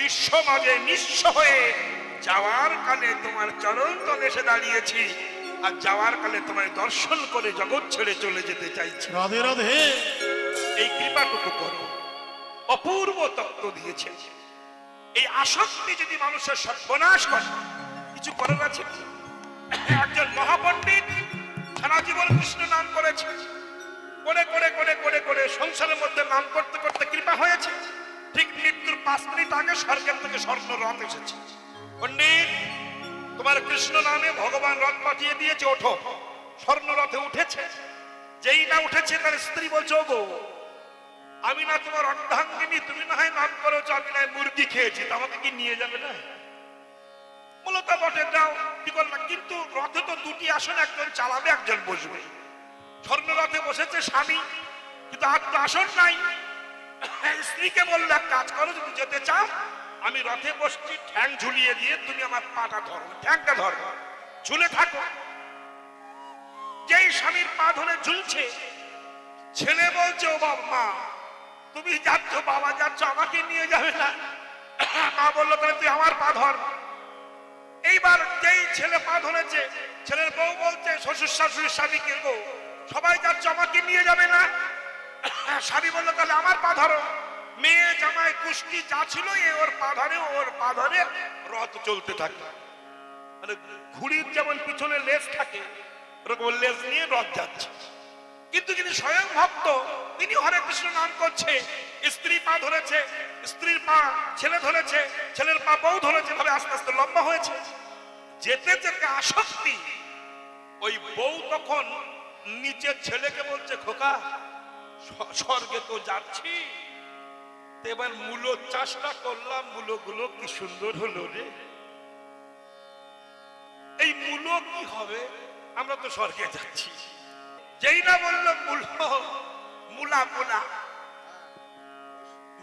বিশ্ব মাঝে নিঃস্ব হয়ে যাওয়ার কালে তোমার চরণ তলে এসে দাঁড়িয়েছি, আর যাওয়ার কালে তোমায় দর্শন করে জগৎ ছেড়ে চলে যেতে চাইছি। রাধে রাধে। এই কৃপাটুকু করো। অপূর্ব তত্ত্ব দিয়েছে। এই আসক্তি যদি মানুষের সর্বনাশ করে, কিছু করার আছে? একজন মহাপণ্ডিত সারা জীবন কৃষ্ণ নাম করেছে, করে করে করে করে করে সংসারের মধ্যে নাম করতে করতে কৃপা হয়েছে। ঠিক মৃত্যুর 5 মিনিট আগে স্বর্গের থেকে স্বর্ণ রথ এসেছে। পণ্ডিত, তোমার কৃষ্ণ নামে ভগবান রথ পাঠিয়ে দিয়েছে, ওঠো। স্বর্ণ রথে উঠেছে। যেই না উঠেছে তার স্ত্রী বলছে, ওগো আমি না তোমার অর্ধাঙ্গিনী, তুমি না হয় নাম করেছো, আমি না মুরগি খেয়েছি, তা আমাকে কি নিয়ে যাবে না? মূলত বটে, যাও কি করবে। কিন্তু রথে তো 2টি আসন, একজন চালাবে একজন বসবে। স্বর্ণ রথে বসেছে স্বামী, কিন্তু আর তো আসন নাই। স্ত্রীকে বললে, এক কাজ করো, যদি যেতে চাও আমি রথে বসছি, ঠ্যাং ঝুলিয়ে দিয়ে তুমি আমার পাটা ধরো, ঠ্যাংটা ধরো, ঝুলে থাকো। যেই স্বামীর পা ধরে ঝুলছে, ছেলে বলছে, ও বাবা তুমি যাচ্ছ, বাবা যাচ্ছ, আমাকে নিয়ে যাবে না? মা বললো, তাহলে তুই আমার পা ধর। এইবার যেই ছেলে পা ধরেছে, ছেলের বউ বলছে, শ্বশুর শাশুড়ি স্বামীকে, গো সবাই যাচ্ছে, আমাকে নিয়ে যাবে না? স্বামী বললো, তাহলে আমার পা ধরো। মেয়ে জামাই কুস্তি যা ছিল, ওর পা ধরে, ওর পা ধরে রথ চলতে থাকে। মানে ঘুড়ির যেমন পিছনে লেজ থাকে, ওরকম লেজ নিয়ে রথ যাচ্ছে। কিন্তু যিনি স্বয়ং ভক্ত, তিনি হরে কৃষ্ণ নাম করছে, স্ত্রী পা ধরেছে, স্ত্রীর পা ছেলে ধরেছে, ছেলের পা বউ ধরেছে, ভাবে আস্তে আস্তে লম্বা হয়েছে। যেতে যেতে আসক্তি। ওই বউ তখন নিচের ছেলেকে বলছে, খোকা স্বর্গে তো যাচ্ছি, এবার মূলো চাষটা করলাম, মূলগুলো কি সুন্দর হলো রে। এই মূলো কি হবে, আমরা তো স্বর্গে যাচ্ছি। যেই না বললো মূলা মূলা,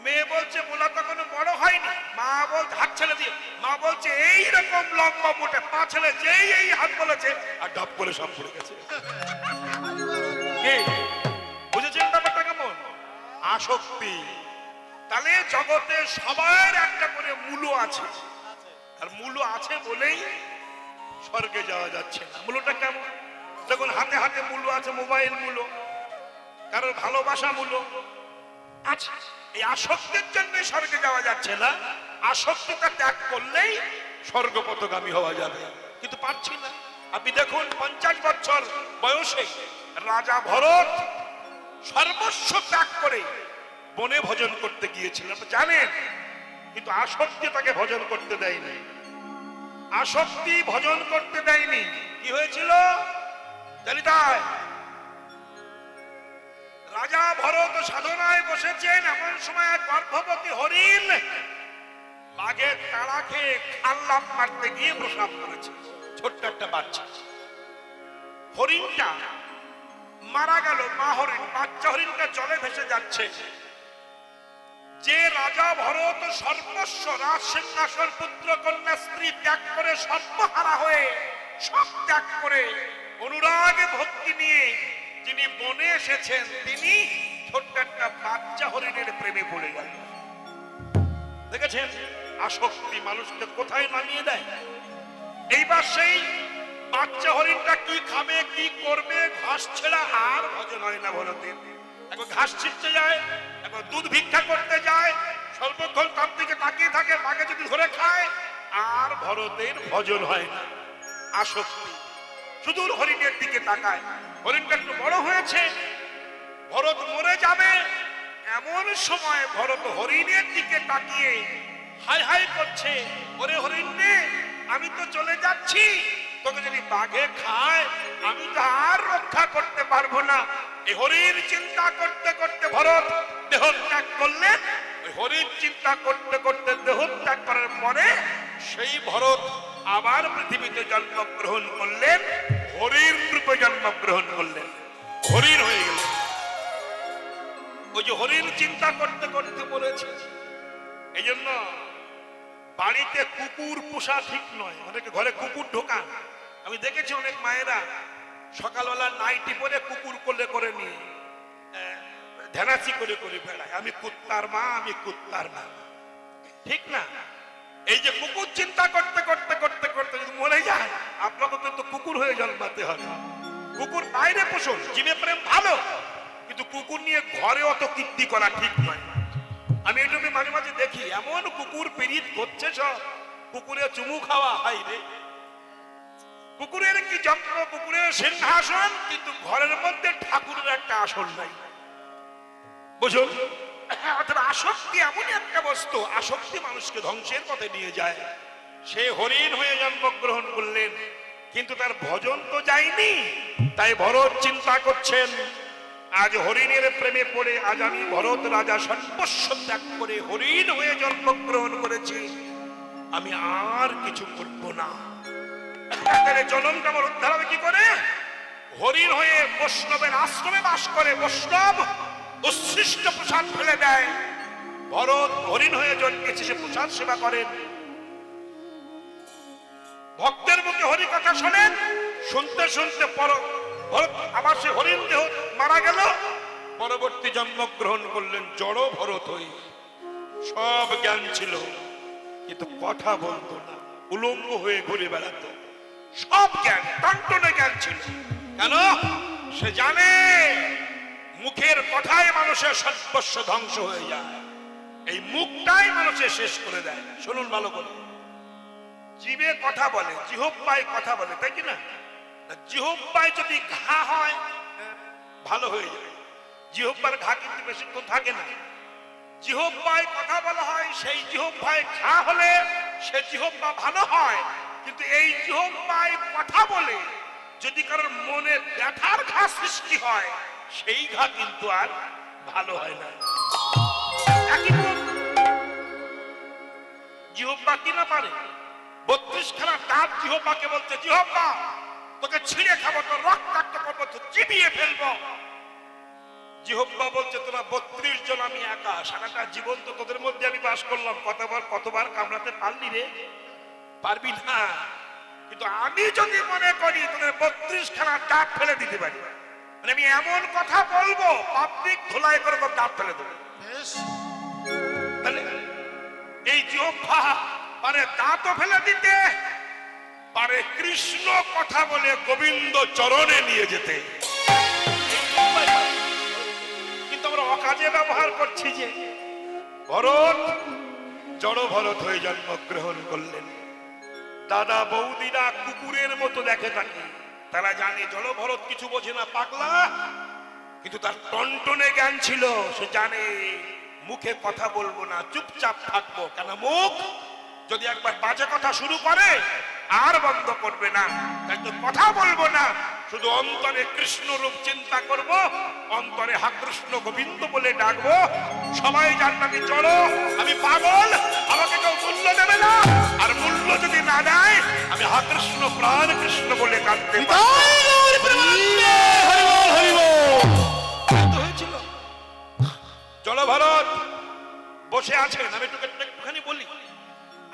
মেয়ে বলছে মূলা তো কোনো বড় হয়নি। মা বলছে, হাত ছেড়ে দিয়ে, মা বলছে এইরকম লম্বা মোটে পা ছেলে, যেই এই হাত বলেছে আর ডাব করে সব পড়ে গেছে। বুঝেছেন ব্যাপারটা কেমন? আসক্তি। তাহলে জগতে সবার একটা করে মূলো আছে, আর মূলো আছে বলেই স্বর্গে যাওয়া যাচ্ছে না। মূলটা কেমন? যখন হাতে হাতে মূল্য আছে, মোবাইল মূল্য, কারোর ভালোবাসা মূল্য আছে। এই আসক্তির জন্য স্বর্গে যাওয়া যাচ্ছে না। আসক্তিটা ত্যাগ করলেই স্বর্গপথগামী হওয়া যাবে, কিন্তু পারছি না। আপনি দেখুন, 50 বছর বয়সে রাজা ভরত সর্বস্ব ত্যাগ করে বনে ভজন করতে গিয়েছিলেন, জানেন? কিন্তু আসক্তি তাকে ভজন করতে দেয়নি। আসক্তি ভজন করতে দেয়নি। কি হয়েছিল জানি তাই? রাজা ভরত সাধনায় বসেছেন, এমন সময় এক গর্ভবতী হরিণ বাঘের তাড়া খেয়ে খাল্লাম মারতে গিয়ে প্রসাব করেছে। ছোট্ট একটা বাচ্চা হরিণটা মারা গেল। মা হরিণ, বাচ্চা হরিণটা জলে ভেসে যাচ্ছে। যে রাজা ভরত সর্বস্ব, রাজ সিংহাসন, পুত্র কন্যা স্ত্রী ত্যাগ করে, সর্বহারা হয়ে সব ত্যাগ করে অনুরাগে ভক্তি নিয়ে যিনি বনে এসেছেন, তিনি ছোট্ট একটা বাচ্চা হরিণের প্রেমে পড়ে গেল। দেখেছেন আসক্তি মানুষকে কোথায় নামিয়ে দেয়। এইবার সেই বাচ্চা হরিণটা কি খাবে, কি করবে, ঘাস ছেড়া আর ভজন হয় না ভরতের। একবার ঘাস ছিটতে যায়, একবার দুধ ভিক্ষা করতে যায়, সর্বক্ষণ তার দিকে তাকিয়ে থাকে, বাঘে যদি ধরে খায়, আর ভরতের ভজন হয় না। আসক্তি। সুদূর হরিণের দিকে তাকায়, হরিণটা একটু বড় হয়েছে, ভরত মরে যাবে, এমন সময় ভরত হরিণের দিকে তাকিয়ে হাই হাই করছে, ওরে হরিণ রে, আমি তো চলে যাচ্ছি, তোকে যদি বাঘে খায় আমি তো আর রক্ষা করতে পারবো না। এই হরিণ চিন্তা করতে করতে ভরত দেহ ত্যাগ করলেন। ওই হরিণ চিন্তা করতে করতে দেহ ত্যাগ করার পরে সেই ভরত আবার পৃথিবীতে জন্মগ্রহণ করলেন, হরিণ রূপে জন্মগ্রহণ করলেন, হরিণ হয়ে গেলেন। ওই যে হরিণ চিন্তা করতে করতে বলেছে। এই জন্য বাড়িতে কুকুর পোষা ঠিক নয়। অনেকে ঘরে কুকুর ঢোকান, আমি দেখেছি অনেক মায়েরা সকালবেলা নাইটি পরে কুকুর কোলে করে নিয়ে ধ্যানাচি করে করে বেড়ায়, আমি কুত্তার মা, আমি কুত্তার মা। ঠিক না? এই যে কুকুর চিন্তা করতে করতে করতে করতে যদি মরে যায়, আপনাকে কিন্তু কুকুর হয়ে জন্মাতে হবে। কুকুর বাইরে পোষণ, জীবে প্রেম ভালো, কিন্তু কুকুর নিয়ে ঘরে অত কীর্তি করা ঠিক নয়। আমি এটুকু মাঝে মাঝে দেখি এমন কুকুর পীড়িত করছে, সব কুকুরে চুমু খাওয়া হয় রে। কুকুরের কি যন্ত্র, কুকুরের সিংহাসন, কিন্তু ঘরের মধ্যে ঠাকুরের একটা আসন নাই। বুঝুন, অর্থাৎ আসক্তি এমনই একটা বস্তু, আসক্তি মানুষকে ধ্বংসের পথে নিয়ে যায়। সে হরিণ হয়ে জন্মগ্রহণ করলেন, কিন্তু তার ভজন তো যায়নি। তাই ভরত চিন্তা করছেন, আজ হরিণের প্রেমে পড়ে আজ আমি ভরত রাজা সর্বস্ব ত্যাগ করে হরিণ হয়ে জন্মগ্রহণ করেছি, আমি আর কিছু করব না। জনমটা আমার উদ্ধার হবে কি করে? হরিণ হয়ে বৈষ্ণবের আশ্রমে বাস করে, বৈষ্ণব উচ্ছিষ্ট প্রসাদ ফেলে দেয়। ভরত হরিণ হয়ে জন্মেছে, সে প্রসাদ সেবা করেন, ভক্তের মুখে হরি কথা শোনেন। শুনতে শুনতে ভরত আবার সে হরিণ দেহ মারা গেল, পরবর্তী জন্মগ্রহণ করলেন জড় ভরত হয়ে। সব জ্ঞান ছিল, কিন্তু কথা বলতো না, উলঙ্গ হয়ে ঘুরে বেড়াতো। সব জ্ঞান, টনটনে জ্ঞান ছিল। কেন? সে জানে মুখের কথায় মানুষের সর্বস্ব ধ্বংস হয়ে যায়। এই মুখটাই মানুষের শেষ করে দেয়। শুনুন ভালো করে, জিভে কথা বলে, জিহ্বায় কথা বলে, তাই কি না? জিহ্বায় যদি ঘা হয় ভালো হয়ে যায়। জিহ্বার ঘা কিন্তু বেশিক্ষণ থাকে না। জিহ্বায় কথা বলা হয়, সেই জিহ্বায় ঘা হলে সে জিহ্বা ভালো হয়। কিন্তু এই জিহ্বায় কথা বলে যদি কারোর মনে ব্যথার ঘা সৃষ্টি হয়, সেই ঘা কিন্তু আর ভালো হয় না। জিহ্বা কি না পারে? 32 খানা দাঁত জিহ্বাকে বলছে, জিহ্বা তোকে ছিঁড়ে খাবো, তোর রক্তাক্ত করবো, তো চিবিয়ে ফেলবো। জিহ্বা বলছে, তোরা 32 জন, আমি একা, সারাটা জীবন তো তোদের মধ্যে আমি বাস করলাম, কতবার কামড়াতে পারলি রে? পারবি না। কিন্তু আমি যদি মনে করি তোদের 32 খানা দাঁত ফেলে দিতে পারি, মানে আমি এমন কথা বলবো পাবলিক ধুলাই করে তোর দাঁত ফেলে দেবো। তাহলে এই জিহ্বা পারে দাঁতও ফেলে দিতে পারে, কৃষ্ণ কথা বলে গোবিন্দ চরণে নিয়ে যেতে। কিন্তু আমরা অকাজে ব্যবহার করছি। যে ভরত জড় ভরত হয়ে জন্মগ্রহণ করলেন। দাদা বৌদিরা কুকুরের মতো দেখে থাকে, তারা জানে জড় ভরত কিছু বোঝে না, পাগলা, কিন্তু তার টনটনে জ্ঞান ছিল। সে জানে মুখে কথা বলবো না, চুপচাপ থাকবো। কেন? মুখ যদি একবার বাজে কথা শুরু করে আর বন্ধ করবে না। তাই তো কথা বলবো না, শুধু অন্তরে কৃষ্ণ রূপ চিন্তা করব, অন্তরে হা কৃষ্ণ গোবিন্দ বলে ডাকবো। সবাই জানবে আমি জড়, আমি পাগল, আমাকে কেউ মূল্য দেবে না। আর মূল্য যদি না দেয়, আমি হা কৃষ্ণ প্রাণ কৃষ্ণ বলে কাঁদতে হয়েছিল। জড় ভরত বসে আছেন। আমি একটুখানি বলি,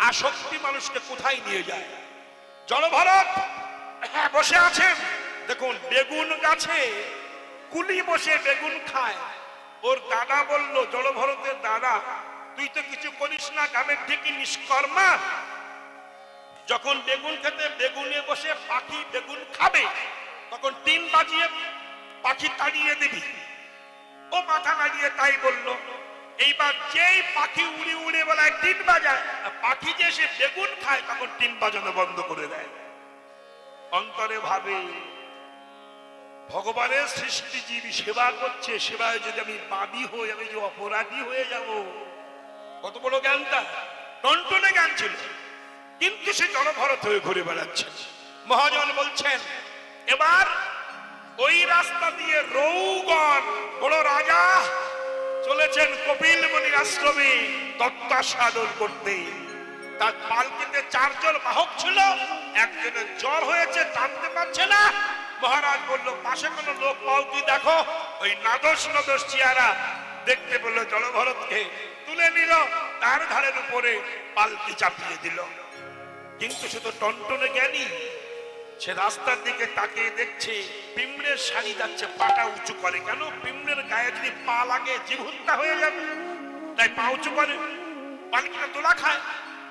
আসক্তি মানুষকে কোথায় নিয়ে যায়। জড় ভরত বসে আছেন, দেখুন বেগুন গাছে কুলি বসে বেগুন খায়। ওর দাদা বলল, জড় ভরতের দাদা, তুই তো কিছু করিস না, গ্রামের থেকে নিষ্কর্মা। যখন বেগুন খেতে বেগুনে বসে পাখি বেগুন খাবে, তখন 3 বাজিয়ে পাখি তাড়িয়ে দিবি। ও মাথা নাড়িয়ে তাই বলল। এইবার যেই পাখি উড়ে উড়ে বেলায় 3 বাজায়, পাখি যে সে বেগুন খায়, তখন 3 বাজানো বন্ধ করে দেয়। অন্তরে ভাবে, ভগবানের সৃষ্টি জীব সেবা করছে, সেবায় যদি আমি বাদী হই, আমি যে অপরাধী হয়ে যাব। কত বড় জ্ঞানটা, টনটনে জ্ঞান ছিল, কিন্তু সে জড় ভরত হয়ে ঘুরে বেড়াচ্ছে। মহাজন বলছেন, এবার ওই রাস্তা দিয়ে রৌগণ বড় রাজা চলেছেন কপিল মুনির আশ্রমে তত্ত্বাস্বাদন করতে। তার পালকিতে 4 জন বাহক ছিল, একজনের জ্বর হয়েছে, টানতে পারছে না। মহারাজ বলল, পাশে কোনো লোক পাও কি দেখো। ওই নাদোষ চেহারা দেখতে বললো, জড় ভরতকে তুলে নিল, তার ঘাড়ের উপরে পালকি চাপিয়ে দিল। কিন্তু সে তো টনটনে জ্ঞানী, সে রাস্তার দিকে তাকিয়ে দেখছে পিঁমড়ের শাড়ি যাচ্ছে, পাটা উঁচু করে। কেন? পিঁমড়ের গায়ে যদি পা লাগে জীব হত্যা হয়ে যাবে, তাই পা উঁচু করে। পালকিটা দোলা খায়।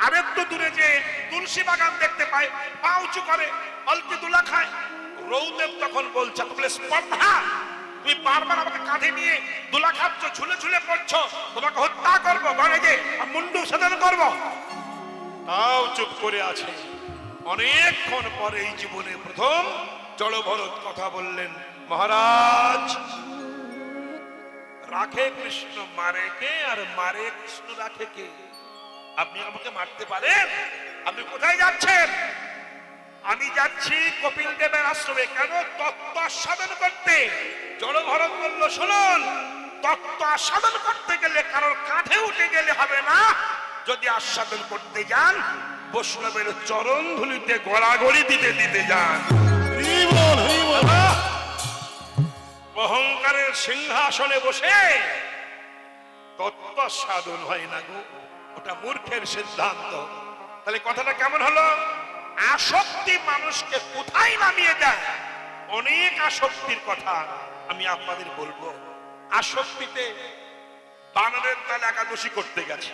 আরেকটু দূরে যে তুলসী বাগান দেখতে পায়, পা উঁচু করে পালকি দোলা খায়। রৌদেব তখন বলছে, বলে স্পর্ধা, তুমি বারবার আমাকে কাঁধে নিয়ে দোলা খাচ্ছ, ঝুলে ঝুলে পড়ছো, তোমাকে হত্যা করবো, ঘরে গিয়ে মুন্ডু সেদন করবো। তাও চুপ করে আছে। অনেকক্ষণ পরে এই জীবনে প্রথম জড়ভরত কথা বললেন, মহারাজ, রাখে কৃষ্ণ মারে কে, আর মারে কৃষ্ণ রাখে কে? আপনি আমাকে মারতে পারেন? আপনি কোথায় যাচ্ছেন? আমি যাচ্ছি কপিল দেবের আশ্রমে। কেন? তত্ত্ব আস্বাদন করতে। জড়ভরত বলল, শুনুন, তত্ত্ব আস্বাদন করতে গেলে কারোর কাঁধে উঠে গেলে হবে না। যদি আস্বাদন করতে যান, বৈষ্ণবের চরণ ধুলিতে গড়াগড়ি দিতে দিতে যান। অহংকারের সিংহাসনে বসে তত্ত্ব সাধন হয় না গো, ওটা মূর্খের সিদ্ধান্ত। তাহলে কথাটা কেমন হলো? আসক্তি মানুষকে কোথায় নামিয়ে দেয়? অনেক আসক্তির কথা আমি আপনাদের বলবো। আসক্তিতে বানরের দল একাদশী করতে গেছে।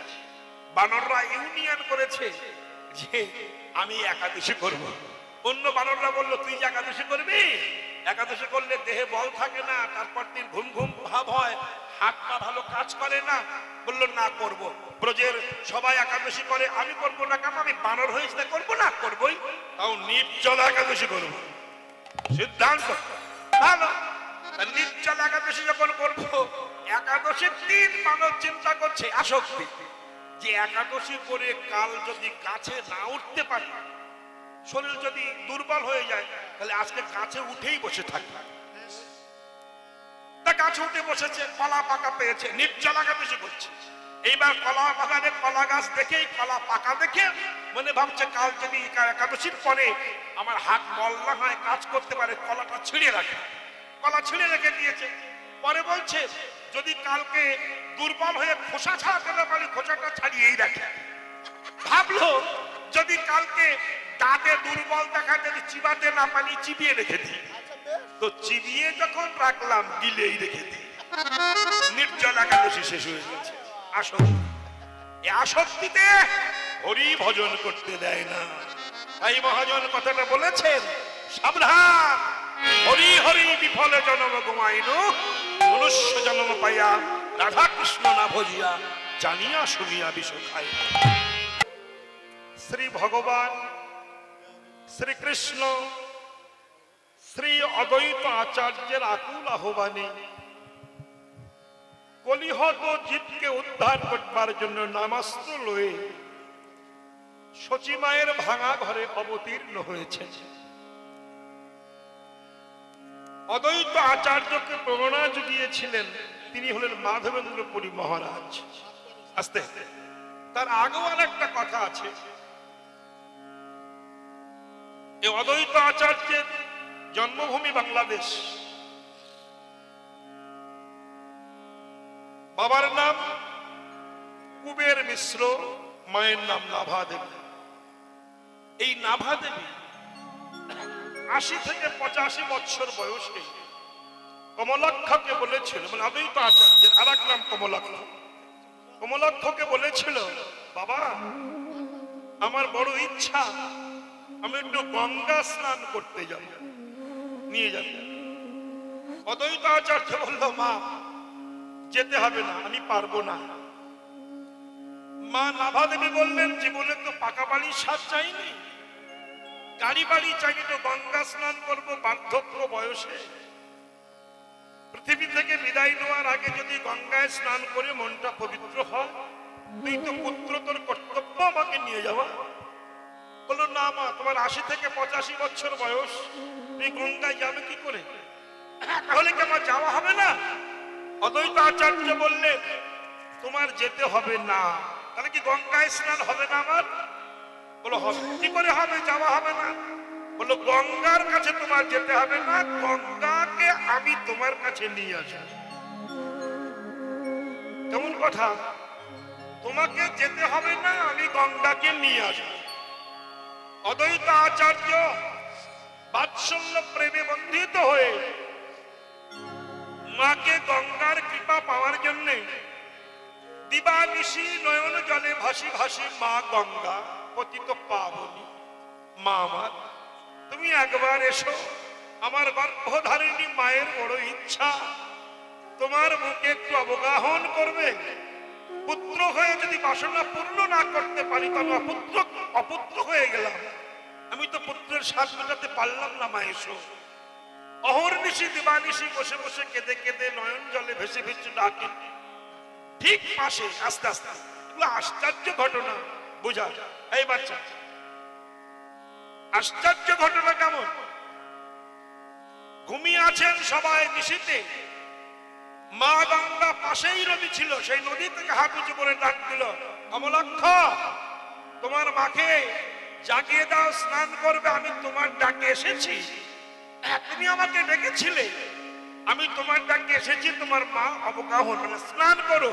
বানররা ইউনিয়ন করেছে যে আমি একাদশী করব। অন্য বানররা বলল, তুই যে একাদশী করবি, একাদশী করলে দেহে বল থাকে না, তারপর দিন ঘুম ঘুম ভাব হয়, হাত পা ভালো কাজ করে না। বললো না, করব। ব্রজের সবাই একাদশী করে, আমি করবো না কেন? আমি বানর হয়েছি, করবো না? করবোই। তাও নির্জল একাদশী করবো, সিদ্ধান্ত ভালো। নির্জল একাদশী যখন করবো, একাদশীর দিন বানর চিন্তা করছে আসক্তি, যে একাদশী করে কাল যদি কাছে না উঠতে পারি, শরীর যদি দুর্বল হয়ে যায়, তাহলে আজকে কাছে উঠেই বসে থাকবে। তা গাছে উঠে বসেছে, কলা পাকা পেয়েছে, নির্জল একাদশী করছে। এইবার কলা বাগানে কলা গাছ দেখে, কলা পাকা দেখে মনে ভাবছে, কাল যদি একাদশীর পরে আমার হাত বল না হয়, কাজ করতে পারে, কলাটা ছিঁড়ে রাখে। কলা ছিঁড়ে রেখে দিয়েছে। পরে বলছে, যদি কালকে দুর্বল হয়ে খোসা ছাড়াতে না পারি, খোসাটা ছাড়িয়েই রাখে। ভাবলো, যদি কালকে দাঁতে দুর্বল দেখা, যদি চিবাতে না পারি, চিবিয়ে রেখে দিই। তো চিবিয়ে যখন রাখলাম, গিলেই রেখে দিই। নির্জল একাদশী শেষ হয়ে গেছে। আসক্তিতে হরি ভজন করতে দেয় না। তাই মহাজন কথাটা বলেছেন, সাবধান, হরি হরি বিফলে জন্ম ঘুমাইনু, মনুষ্য জন্ম পাইয়া রাধা কৃষ্ণ না ভজিয়া, জানিয়া শুনিয়া বিষ খাই। শ্রী ভগবান শ্রীকৃষ্ণ শ্রী অদ্বৈত আচার্যের আকুল আহ্বানে কলিহত জীবকে উদ্ধার করবার জন্য নামাস্ত্র লয়ে সচিমায়ের ভাঙা ঘরে অবতীর্ণ হয়েছে। অদ্বৈত আচার্যকে প্রেরণা জুগিয়েছিলেন তিনি হলেন মাধবেন্দ্র পুরী মহারাজ। আস্তে তার আগেও আর একটা কথা আছে। এই অদ্বৈত আচার্যের জন্মভূমি বাংলাদেশ। বাবার নাম কুবের মিশ্র, মায়ের নাম নাভা দেবী। এই নাভা দেবী ৮০ থেকে ৮৫ বছর বয়সে কমলাক্ষকে বলেছিল, মানে অদ্বৈত আচার্যের আর এক নাম কমলাক্ষ। কমলাক্ষকে বলেছিল, বাবা আমার বড় ইচ্ছা, আমি একটু গঙ্গা স্নান করতে যাব, নিয়ে যাবে। অদ্বৈত আচার্য বলল, মা যেতে হবে না, আমি পারবো না। মা নাভা দেবী বললেন, জীবনে তো পাকা বাড়ির স্বাদ চাইনি, গাড়ি বাড়ি চাইনি, তো গঙ্গা স্নান করবো বার্ধক্য বয়সে। পৃথিবী থেকে বিদায় নেওয়ার আগে যদি গঙ্গায় স্নান করে মনটা পবিত্র হয়, তুই তো পুত্র, তোর কর্তব্য আমাকে নিয়ে যাওয়া। বললো, না মা, তোমার ৮০ থেকে ৮৫ বছর বয়স, তুই গঙ্গায় যাবে কি করে? তাহলে কি আমার যাওয়া হবে না? অদ্বৈত আচার্য বললেন, তোমার যেতে হবে না। তাহলে কি গঙ্গায় স্নান হবে না আমার? বলো, হবে। কি করে হবে? যাওয়া হবে না। বললো, গঙ্গার কাছে তোমার যেতে হবে না, গঙ্গাকে আমি তোমার কাছে নিয়ে আসব। কেমন কথা? তোমাকে যেতে হবে না, আমি গঙ্গাকে নিয়ে আসব। অদ্বৈত আচার্য বাৎসল্য প্রেমে বন্ধিত হয়ে মাকে গঙ্গার কৃপা পাওয়ার জন্য দিবানিশি নয়ন জলে ভাসি ভাসি মা গঙ্গা পতিত পাবনী। মা আমার, তুমি একবার এসো। আমার গর্ভধারিণী মায়ের বড় ইচ্ছা তোমার মুখে একটু অবগাহন করবে। পুত্র হয়ে যদি বাসনা পূর্ণ না করতে পারি তাহলে অপুত্র হয়ে গেলাম। আমি তো পুত্রের স্বাদ মেটাতে পারলাম না। মা এসো। অহর্নিশি দিবানিশি বসে বসে কেঁদে কেঁদে নয়ন জলে ভেসে ভেসে ডাকে। ঠিক পাশে আস্তে আস্তে, এগুলো আশ্চর্য ঘটনা বোঝা। এই বাচ্চা, আশ্চর্য ঘটনা কেমন? ঘুমিয়ে আছেন সবাই নিশীতে। মা গঙ্গা পাশেই নদী ছিল, সেই নদী থেকে হাত উঁচু করে ডাক দিল, কমলাক্ষ তোমার মাকে জাগিয়ে দাও, স্নান করবে। আমি তোমার ডাকে এসেছি। তুমি আমাকে ডেকেছিলে, আমি তোমার ডাকে এসেছি। তোমার মা অবগাহন মানে স্নান করো।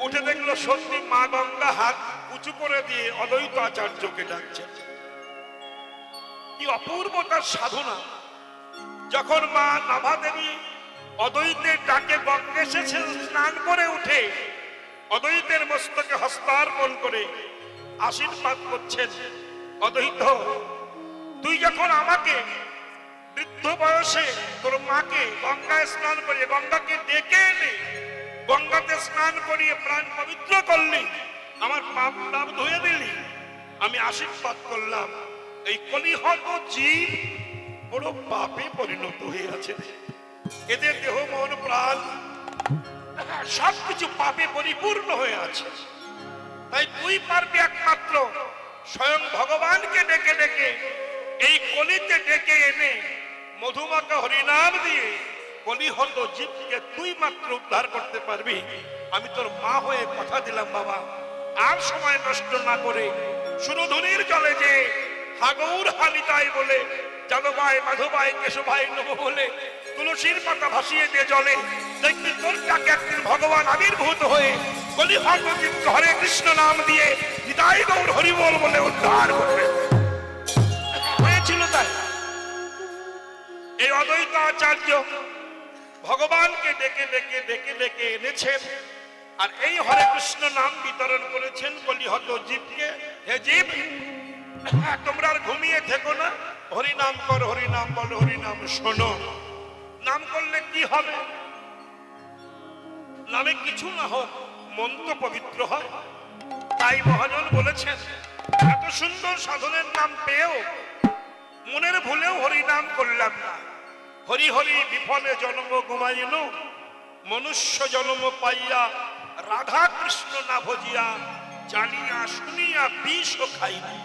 উঠে দেখলো সত্যি মা গঙ্গা হাত উঁচু করে দিয়ে অদ্বৈত আচার্যকে ডাকছেন। কি অপূর্ব তার সাধনা! যখন মা নাভা দেবী অদ্বৈতের ডাকে গঙ্গে এসেছেন, স্নান করে উঠে অদ্বৈতের মস্তকে হস্তার্পণ করে আশীর্বাদ করছেন। অদ্বৈত, তুই যখন আমাকে বৃদ্ধ বয়সে তোর মাকে গঙ্গায় স্নান করিয়ে, গঙ্গাকে ডেকে এনে গঙ্গাতে স্নান করিয়ে প্রাণ পবিত্র করলি, আমার পাপ তাপ ধুয়ে দিলি, আমি আশীর্বাদ করলাম। এই কলিহত জীব বড় পাপে পরিণত হয়ে আছে। এদের দেহ মন প্রাণ সবকিছু পাপে পরিপূর্ণ হয়ে আছে। তাই তুই পারবি একমাত্র স্বয়ং ভগবানকে ডেকে ডেকে এই কলিতে ডেকে এনে মধুমাকা হরিনাম দিয়ে কলিহত জীবকে তুই মাত্র উদ্ধার করতে পারবি। আমি তোর মা হয়ে কথা দিলাম বাবা, আর সময় নষ্ট না করে সুরধুনির জলে যে হাগৌর হানিতাই বলে যাদবাই মাধবাই কেশবাই নব বলে তুলসীর পাতা ভাসিয়ে দিয়ে জলে দেখবি তোর ডাকে একদিন ভগবান আবির্ভূত হয়ে কলিহত জীবকে হরে কৃষ্ণ নাম দিয়ে নিতাই গৌর হরিবল বলে উদ্ধার করবে। হয়েছিল তাই। এই অদ্বৈত আচার্য ভগবানকে ডেকে ডেকে ডেকে ডেকে এনেছেন, আর এই হরে কৃষ্ণ নাম বিতরণ করেছেন কলিহত জীবকে। হে জীব, তোমরা আর ঘুমিয়ে থেকো না, হরিনাম কর, হরিনাম বলো, হরিনাম শোনো। নাম করলে কি হবে? নামে কিছু না হোক, মন তো পবিত্র হয়। তাই মহাজন বলেছেন, এত সুন্দর সাধনের নাম পেয়েও মনের ভুলেও হরিনাম করলাম না। হরি হরি বিফলে জন্ম ঘুমাইল, মনুষ্য জন্ম পাইয়া রাধা কৃষ্ণ না ভজিয়া, জানিয়া শুনিয়া বিষ খাইনি।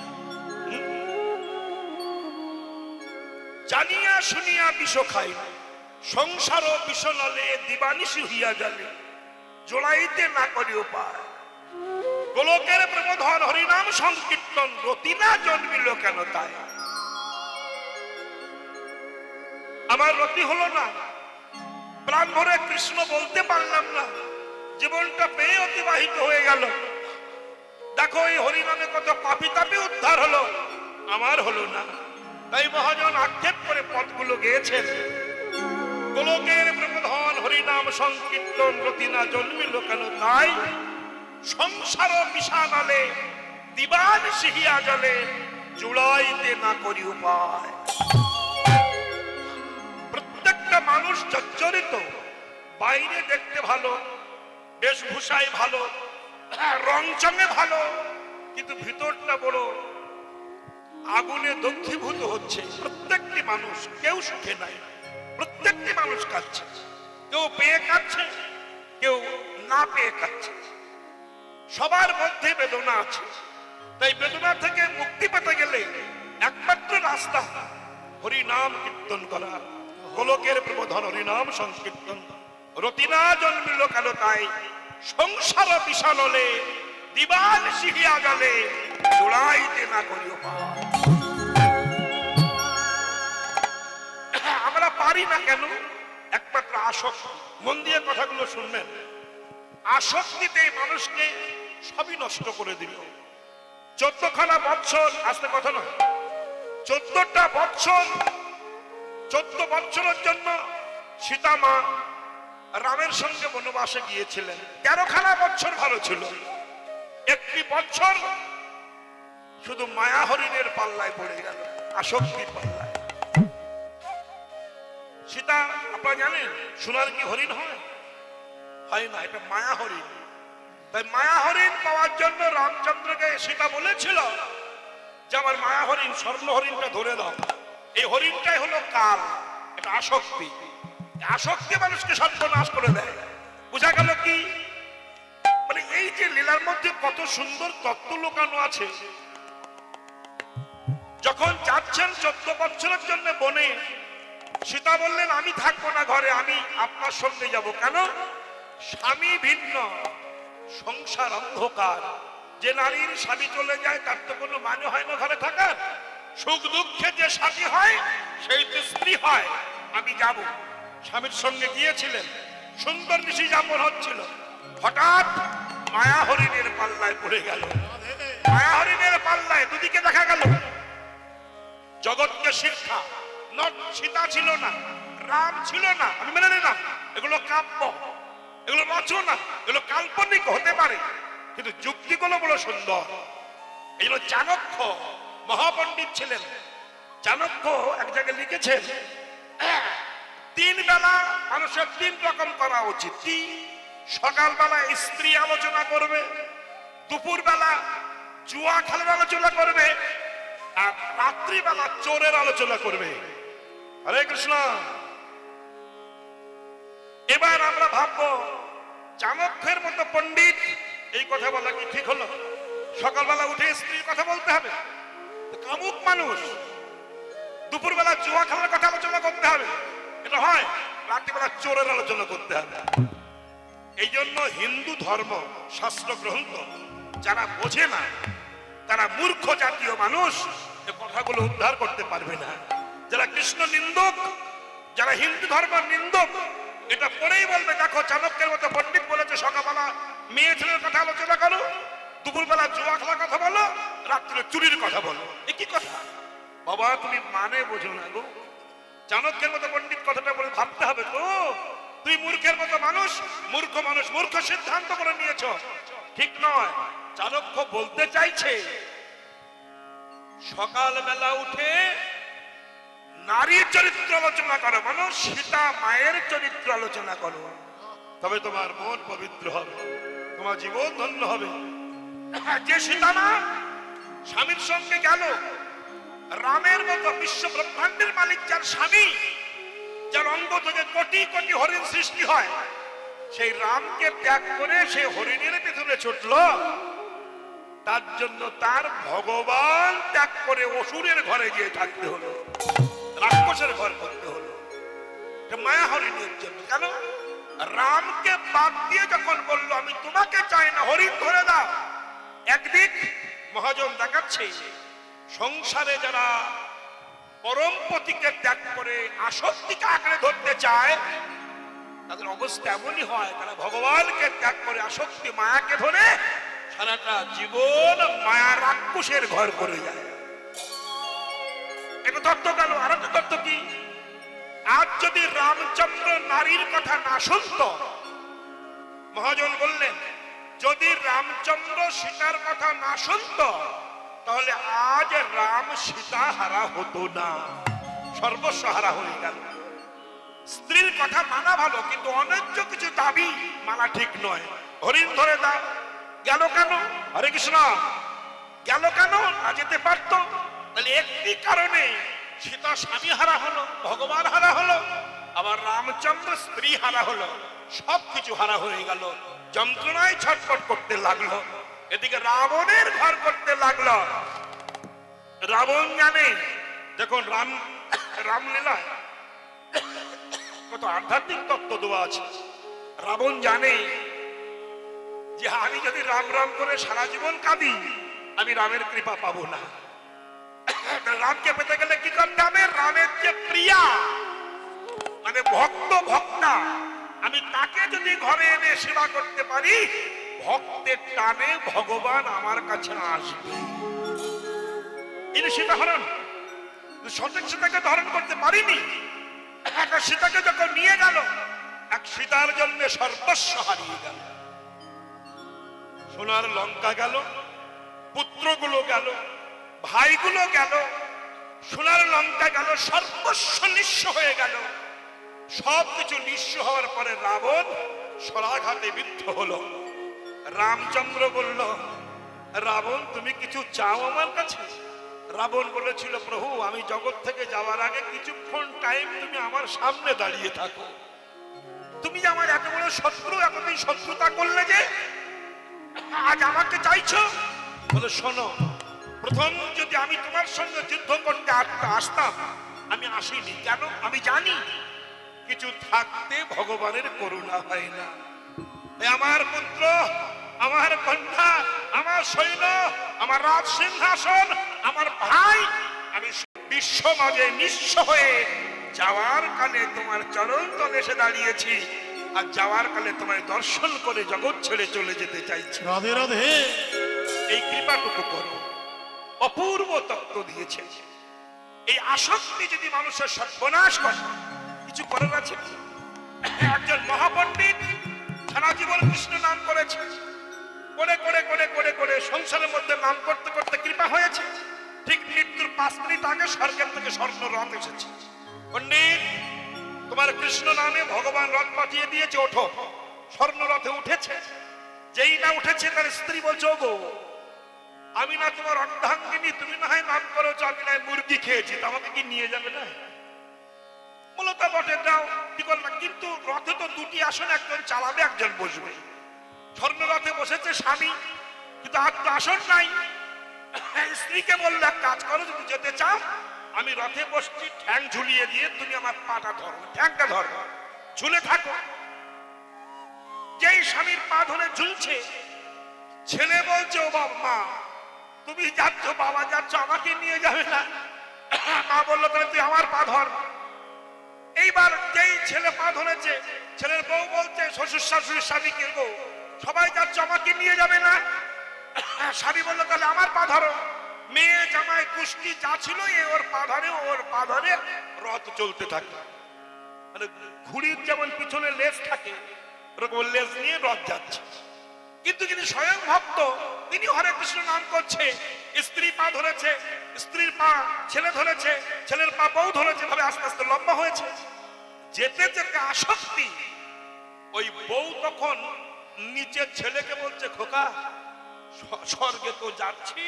জানিয়া শুনিয়া বিষ খাইনি। সংসার বিষনলে দিবানিশি হইয়া জানে, জোড়াইতে না করি উপায়। গোলকের প্রবোধন হরিনাম সংকীর্তন, রতিনা জন্মিল কেন তাই? আমার রতি হলো না, প্রাণ ভরে কৃষ্ণ বলতে পারলাম না, জীবনটা পেয়ে অতিবাহিত হয়ে গেল। দেখো এই হরিনামে কত পাপী তাপে উদ্ধার হলো, আমার হলো না। তাই মহাজন আক্ষেপ করে পথগুলো গেয়েছেন। গোলকের প্রবোধন হরিনাম সংকীর্তন, রতিনা জন্মিল কেন তাই? সংসার বিষানালে দিবানিশি হিয়া জলে, জুড়াইতে না করি উপায়। প্রত্যেকটা মানুষ জর্জরিত, বাইরে দেখতে ভালো, বেশভূষায় ভালো, রং চঙে ভালো, কিন্তু ভিতরটা বড় আগুনে দগ্ধীভূত হচ্ছে। প্রত্যেকটি মানুষ, কেউ সুখে নাই। প্রত্যেকটি মানুষ কাঁদছে, কেউ পেয়ে কাঁদছে, কেউ না পেয়ে কাঁদছে। সবার মধ্যে বেদনা আছে। তাই বেদনা থেকে মুক্তি পেতে গেলে একমাত্র রাস্তা হরিনাম কীর্তন করা। গোলকের প্রবোধন হরিনাম সংকীর্তন, রতিনা জন্মিল কেন তাই? সংসার বিষানলে দিবানিশি হিয়া গেলে, জোড়াইতে না করি উপায়। আমরা পারি না কেন? একমাত্র আসক্তি। মন দিয়ে কথাগুলো শুনবেন। আসক্তিতে মানুষকে সবই নষ্ট করে দিল। 14খানা বৎসর, আসতে কথা নয়, 14টা বৎসর, 14 বৎসরের জন্য সীতা মা রামের সঙ্গে বনবাসে গিয়েছিলেন। 13খানা বছর ভালো ছিল, একটি বছর শুধু মায়া হরিণের পাল্লায় পড়ে গেল, আসক্তির পাল্লায়। সীতা, আপনারা জানেন সোনার কি হরিণ হয়? হয় না, এটা মায়া হরিণ। তাই মায়া হরিণ পাওয়ার জন্য রামচন্দ্রকে সীতা বলেছিল যে আমার মায়া হরিণ, স্বর্ণ হরিণটা ধরে দাও। এই হরিণটাই হলো কাল, এটা আসক্তি। আসক্তি মানুষকে সর্বনাশ করে দেয়। বোঝা গেল কি? মানে এই যে লীলার মধ্যে কত সুন্দর তত্ত্ব লুকানো আছে। যখন যাচ্ছেন 14 বছরের জন্য বনে, সীতা বললেন আমি থাকবো না ঘরে, আমি আপনার সঙ্গে যাব। কেন? স্বামী ভিন্ন, সংসার অন্ধকার। যে নারীর স্বামী চলে যায় তার তো কোনো মানে হয় না ঘরে থাকার। সুখ দুঃখে যে সাথী হয় সেই তো স্ত্রী হয়। আমি যাব। স্বামীর সঙ্গে গিয়েছিলেন, সুন্দর নিশি যাপন হচ্ছিল। হঠাৎ মায়া হরিণের পাল্লায় পড়ে গেল। মায়া হরিণের পাল্লায় দুদিকে দেখা গেল জগৎকে শিক্ষা। নট সীতা ছিল না, রাম ছিল না, আমি মেনে নিলাম। এগুলো কাব্য, এগুলো রচনা, এগুলো কাল্পনিক হতে পারে, কিন্তু যুক্তিগুলো বড় সুন্দর। এই জন্য চাণক্য মহাপণ্ডিত ছিলেন। চাণক্য এক জায়গায় লিখেছেন 3 বেলা মানুষের 3 রকম করা উচিত। কি? সকালবেলা স্ত্রী আলোচনা করবে, দুপুর বেলা জুয়া খেলার আলোচনা করবে, আর রাত্রিবেলা চোরের আলোচনা করবে। হরে কৃষ্ণ। এবার আমরা ভাববো চাণক্যের মতো পণ্ডিত এই কথা বলা কি ঠিক হলো? সকালবেলা উঠে স্ত্রীর কথা বলতে হবে? কামুক মানুষ। দুপুরবেলা জুয়া খেলার কথা আলোচনা করতে হবে? এটা হয়? রাত্রিবেলা চোরের আলোচনা করতে হবে। এই জন্য হিন্দু ধর্ম শাস্ত্র গ্রন্থ যারা বোঝে না, তারা মূর্খ জাতীয় মানুষ, এই কথাগুলো উদ্ধার করতে পারবে না। যারা কৃষ্ণ নিন্দক, যারা হিন্দু ধর্ম নিন্দক, এটা পরেই বলবে দেখো চাণক্যের মতো পণ্ডিত বলেছে সকালবেলা মেয়ে ছেলের কথা আলোচনা করো, দুপুরবেলা জুয়া খেলার কথা বলো, রাত্রে চুরির কথা বলো। এ কি কথা? বাবা তুমি মানে বোঝো না গো। চাণক্যের মতো পণ্ডিত কথাটা বলে ভাবতে হবে তো। তুই মূর্খের মতো মানুষ, মূর্খ মানুষ, মূর্খ সিদ্ধান্ত করে নিয়েছ, ঠিক নয়। চাণক্য বলতে চাইছে সকালবেলা উঠে নারীর চরিত্র আলোচনা করো, মানুষ সীতা মায়ের চরিত্র আলোচনা করো, তবে তোমার মন পবিত্র হবে, তোমার জীবন ধন্য হবে। যে সীতা মা স্বামীর সঙ্গে গেল, রামের মতো বিশ্ব ব্রহ্মাণ্ডের মালিক যার স্বামী, যার অঙ্গ থেকে কোটি কোটি হরিণ সৃষ্টি হয়, সেই রামকে ত্যাগ করে সে হরিণের পেছনে ছুটল। তার জন্য তার ভগবান ত্যাগ করে অসুরের ঘরে গিয়ে থাকতে হলো, রাক্ষসের ঘর করতে হলো, মায়া হরিণের জন্য। কেন? রামকে বাদ দিয়ে যখন বলল আমি তোমাকে চাই না, হরিণ ধরে দাও। একদিক মহাজন দেখাচ্ছে সংসারে যারা পরম পতিকে ত্যাগ করে আসক্তিকে আঁকড়ে ধরতে চায়, তাদের অবস্থা এমনই হয়, তারা ভগবানকে ত্যাগ করে আসক্তি মায়াকে ধরে সারাটা জীবন মায়া রাক্ষসের ঘর করে যায়। এটা তত্ত্ব গেল। আর একটা তত্ত্ব কি? আজ যদি রামচন্দ্র নারীর কথা না শুনত, মহাজন বললেন যদি রামচন্দ্র সীতার কথা না শুনত, তাহলে আজ রাম সীতা হারা হতো না, সর্বস্ব হারা হয়ে গেল। স্ত্রীর কথা মানা ভালো, কিন্তু অন্যায্য কিছু দাবি মানা ঠিক নয়। হরিণ ধরে দাও, গেল কেন? হরে কৃষ্ণ, গেল কেন? না যেতে পারত। তাহলে একটি কারণে সীতা স্বামী হারা হলো, ভগবান হারা হলো, আবার রামচন্দ্র স্ত্রী হারা হলো, সবকিছু হারা হয়ে গেল। যন্ত্রণায় ছটফট করতে লাগলো। এদিকে রাবণের ঘর করতে লাগলো। রাবণ জানে যখন রামলীলায় কত আধ্যাত্মিক তত্ত্ব দেওয়া আছে। রাবণ জানে যে আমি যদি রাম রাম করে সারা জীবন কাঁদি, আমি রামের কৃপা পাবো না। রামকে পেতে গেলে কি করতে হবে? রামের যে প্রিয়া মানে ভক্ত ভক্তা, আমি তাকে যদি ঘরে এনে সেবা করতে পারি, ভক্তের টানে ভগবান আমার কাছে আসবে। এই সীতা হরণ, সঠিক সীতাকে ধারণ করতে পারিনি। একটা সীতাকে যখন নিয়ে গেল, এক সীতার জন্য সর্বস্ব হারিয়ে গেল। সোনার লঙ্কা গেল, পুত্রগুলো গেল, ভাইগুলো গেল, সোনার লঙ্কা গেল, সর্বস্ব নিঃস্ব হয়ে গেল। সবকিছু নিঃস্ব হওয়ার পরে রাবণ সরাঘাতে বিদ্ধ হলো। রামচন্দ্র বলল, রাবণ তুমি কিছু চাও আমার কাছে? রাবণ বলেছিল, প্রভু আমি জগৎ থেকে যাওয়ার আগে কিছুক্ষণ টাইম তুমি আমার সামনে দাঁড়িয়ে থাকো। তুমি আমার এত বড় শত্রু, এতদিন শত্রুতা করলে যে আজ আমাকে চাইছো? বলে শোনো, প্রথম যদি আমি তোমার সঙ্গে যুদ্ধ করতে আসতাম, আমি আসিনি কেন? আমি জানি কিছু থাকতে ভগবানের করুণা হয় না। আমার পুত্র, আমার কন্যা, আমার সৈন্য, আমার রাজ সিংহাসন, আমার ভাই, আমি বিশ্ব মাঝে নিঃস্ব হয়ে যাওয়ার কালে তোমার চরণ তলে এসে দাঁড়িয়েছি, আর যাওয়ার কালে তোমায় দর্শন করে জগৎ ছেড়ে চলে যেতে চাইছি। রাধে রাধে। এই কৃপাটুকু করো। অপূর্ব তত্ত্ব দিয়েছে। এই আসক্তি যদি মানুষের সর্বনাশ করে, কিছু করার আছে? একজন মহাপণ্ডিত সারা জীবন কৃষ্ণ নাম করেছে, করে করে করে করে করে সংসারের মধ্যে নাম করতে করতে কৃপা হয়েছে। ঠিক মৃত্যুর 5 মিনিট আগে স্বর্গের থেকে স্বর্ণ রথ এসেছে। পণ্ডিত, তোমার কৃষ্ণ নামে ভগবান রথ পাঠিয়ে দিয়েছে, ওঠো। স্বর্ণ রথে উঠেছে। যেই না উঠেছে তার স্ত্রী বলছে, ওগো আমি না তোমার অর্ধাঙ্গিনী, তুমি না হয় নাম করেছো, আমি না মুরগি খেয়েছি, তা আমাকে কি নিয়ে যাবে না? মূলত বটে দাও, কি করবে? কিন্তু রথে তো 2টি আসন, একজন চালাবে একজন বসবে। স্বর্ণ রথে বসেছে স্বামী, কিন্তু আর তো আসন নাই। স্ত্রীকে বললো, এক কাজ করো, যদি যেতে চাও আমি রথে বসছি, ঠ্যাং ঝুলিয়ে দিয়ে তুমি আমার পাটা ধরো, ঠ্যাংটা ধরো, ঝুলে থাকো। যেই স্বামীর পা ধরে ঝুলছে, ছেলে বলছে, ও বাবা তুমি যাচ্ছ, বাবা যাচ্ছ, আমাকে নিয়ে যাবে না? মা বললো, তাহলে তুই আমার পা ধর। এইবার যেই ছেলে পা ধরেছে, ছেলের বউ বলছে, শ্বশুর শাশুড়ি স্বামীকে, গো সবাই যাচ্ছে, আমাকে নিয়ে যাবে না? স্বামী বললো, তাহলে আমার পা ধরো। মেয়ে জামাই কুস্তি যা ছিল, ওর পা ধরে, ওর পা ধরে রথ চলতে থাকে। মানে ঘুড়ির যেমন পিছনে লেজ থাকে, ওরকম লেজ নিয়ে রথ যাচ্ছে। কিন্তু যিনি স্বয়ং ভক্ত, তিনি হরে কৃষ্ণ নাম করছে, স্ত্রী পা ধরেছে, স্ত্রীর পা ছেলে ধরেছে, ছেলের পা বউ ধরেছে, ভাবে আস্তে আস্তে লম্বা হয়েছে। যেতে যেতে আসক্তি, ওই বউ তখন নিচের ছেলেকে বলছে, খোকা স্বর্গে তো যাচ্ছি,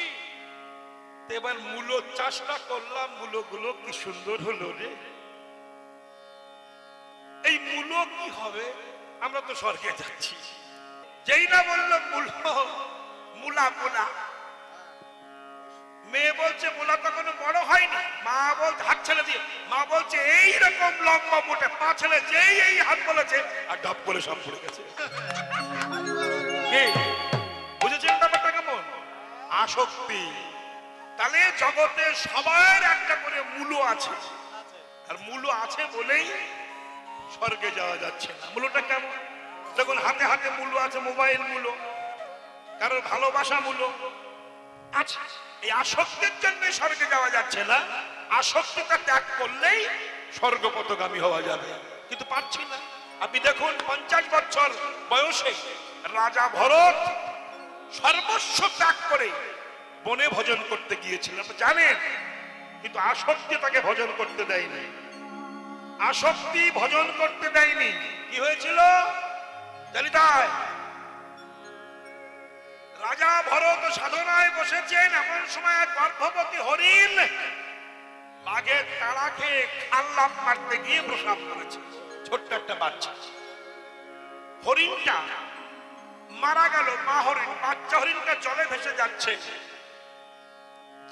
এবার মূলো চাষটা করলাম, মূলগুলো কি সুন্দর হলো রে। এই মূলো কি হবে? আমরা তো স্বর্গে যাচ্ছি। যেই না বললো মূলা মূলা, মেয়ে বলছে মূলা তো কোনো বড় হয়নি। মা বলছে, হাত ছেলে দিয়ে, মা বলছে এইরকম লম্বা মোটে পা ছেলে, যেই এই হাত বলেছে আর ডাব করে সব পড়ে গেছে। বুঝেছেন ব্যাপারটা কেমন? আসক্তি। তাহলে জগতে সবার একটা করে মূলো আছে, আর মূলো আছে বলেই স্বর্গে যাওয়া যাচ্ছে না। মূলটা কেমন? দেখুন, হাতে হাতে মূল্য আছে, মোবাইল মূল্য, কারোর ভালোবাসা মূল্য। আচ্ছা, এই আসক্তির জন্য স্বর্গে যাওয়া যাচ্ছে না। আসক্তিটা ত্যাগ করলেই স্বর্গপথগামী হওয়া যাবে, কিন্তু পারছি না। আপনি দেখুন, 50 বছর বয়সে রাজা ভরত সর্বস্ব ত্যাগ করে বনে ভজন করতে গিয়েছিলেন, জানেন? কিন্তু আসক্তি তাকে ভজন করতে দেয়নি। আসক্তি ভজন করতে দেয়নি। কি হয়েছিল জানি তাই? রাজা ভরত সাধনায় বসেছেন, এমন সময় এক গর্ভবতী হরিণ বাঘের তাড়া খেয়ে খাল্লাম মারতে গিয়ে প্রসাব করেছে। ছোট্ট একটা বাচ্চা হরিণটা মারা গেল। মা হরিণ, বাচ্চা হরিণটা জলে ভেসে যাচ্ছে।